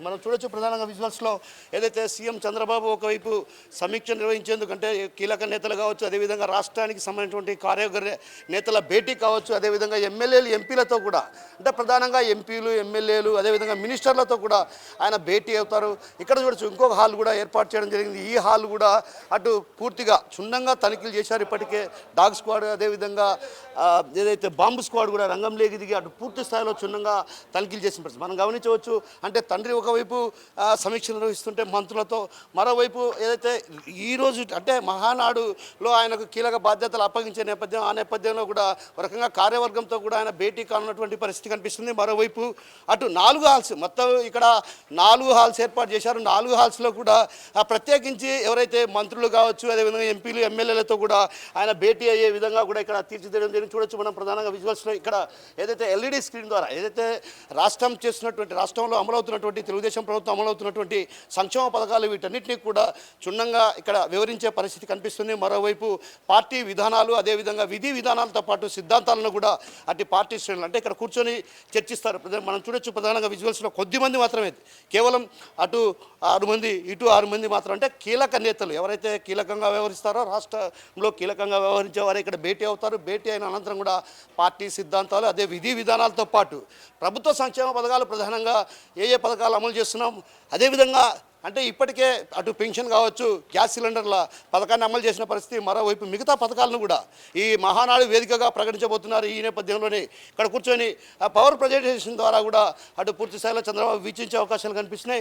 కనిపిస్తుంది. మనం చూడొచ్చు ప్రధానంగా విజువల్స్లో ఏదైతే సీఎం చంద్రబాబు ఒకవైపు సమీక్ష నిర్వహించేందుకు అంటే కీలక నేతలు కావచ్చు, అదేవిధంగా రాష్ట్రానికి సంబంధించినటువంటి కార్యవర్గ నేతల భేటీ కావచ్చు, అదేవిధంగా ఎమ్మెల్యేలు ఎంపీలతో కూడా అంటే ప్రధానంగా ఎంపీలు ఎమ్మెల్యేలు అదేవిధంగా మినిస్టర్లతో కూడా ఆయన భేటీ అవుతారు. ఇక్కడ చూడొచ్చు ఇంకొక హాల్ కూడా ఏర్పాటు చేయడం జరిగింది. ఈ హాల్ కూడా అటు పూర్తిగా క్షుణ్ణంగా తనిఖీలు చేశారు. ఇప్పటికే డాగ్ స్క్వాడ్ అదేవిధంగా ఏదైతే బాంబు స్క్వాడ్ కూడా రంగంలోకి దిగి అటు పూర్తి స్థాయిలో క్షుణ్ణంగా తనిఖీలు చేసిన పరిస్థితి మనం గమనించవచ్చు. అంటే తండ్రి ఒకవైపు సమీక్ష నిర్వహిస్తుంటే మంత్రులతో, మరోవైపు ఏదైతే ఈరోజు అంటే మహానాడులో ఆయనకు కీలక బాధ్యతలు అప్పగించే నేపథ్యం, ఆ నేపథ్యంలో కూడా ఒక రకంగా కార్యవర్గంతో కూడా ఆయన భేటీ కానున్నటువంటి పరిస్థితి కనిపిస్తుంది. మరోవైపు అటు 4 హాల్స్ మొత్తం ఇక్కడ 4 హాల్స్ ఏర్పాటు చేశారు. 4 హాల్స్లో కూడా ప్రత్యేకించి ఎవరైతే మంత్రులు కావచ్చు అదేవిధంగా ఎంపీలు ఎమ్మెల్యేలతో కూడా ఆయన భేటీ అయ్యే విధంగా కూడా ఇక్కడ తీర్చిదిద్దడం జరిగింది. చూడొచ్చు మనం ప్రధానంగా విజువల్స్లో ఇక్కడ ఏదైతే ఎల్ఈడి స్క్రీన్ ద్వారా ఏదైతే రాష్ట్రంలో అమలవుతున్నటువంటి తెలుగుదేశం ప్రభుత్వం అమలవుతున్నటువంటి సంక్షేమ పథకాలు వీటన్నిటినీ కూడా క్షుణ్ణంగా ఇక్కడ వివరించే పరిస్థితి కనిపిస్తుంది. మరోవైపు పార్టీ విధానాలు అదేవిధంగా విధి విధానాలతో పాటు సిద్ధాంతాలను కూడా అటు పార్టీ శ్రేణులు అంటే ఇక్కడ కూర్చొని చర్చిస్తారు. మనం చూడొచ్చు ప్రధానంగా విజువల్స్లో కొద్దిమంది మాత్రమే, కేవలం అటు 6 మంది ఇటు 6 మంది మాత్రం అంటే కీలక నేతలు ఎవరైతే కీలకంగా వ్యవహరిస్తారో రాష్ట్రంలో కీలకంగా వ్యవహరించే వారు ఇక్కడ భేటీ అవుతారు. భేటీ అయిన అనంతరం కూడా పార్టీ సిద్ధాంతాలు అదే విధి విధానాలతో పాటు ప్రభుత్వ సంక్షేమ పథకాలు ప్రధానంగా ఏ పథకాలు అమలు చేస్తున్నాం, అదేవిధంగా అంటే ఇప్పటికే అటు పెన్షన్ కావచ్చు, గ్యాస్ సిలిండర్ల పథకాన్ని అమలు చేసిన పరిస్థితి, మరోవైపు మిగతా పథకాలను కూడా ఈ మహానాడు వేదికగా ప్రకటించబోతున్నారు. ఈ నేపథ్యంలోనే ఇక్కడ కూర్చొని పవర్ ప్రజెంటేషన్ ద్వారా కూడా అటు పూర్తి స్థాయిలో చంద్రబాబు వీక్షించే అవకాశాలు కనిపిస్తున్నాయి.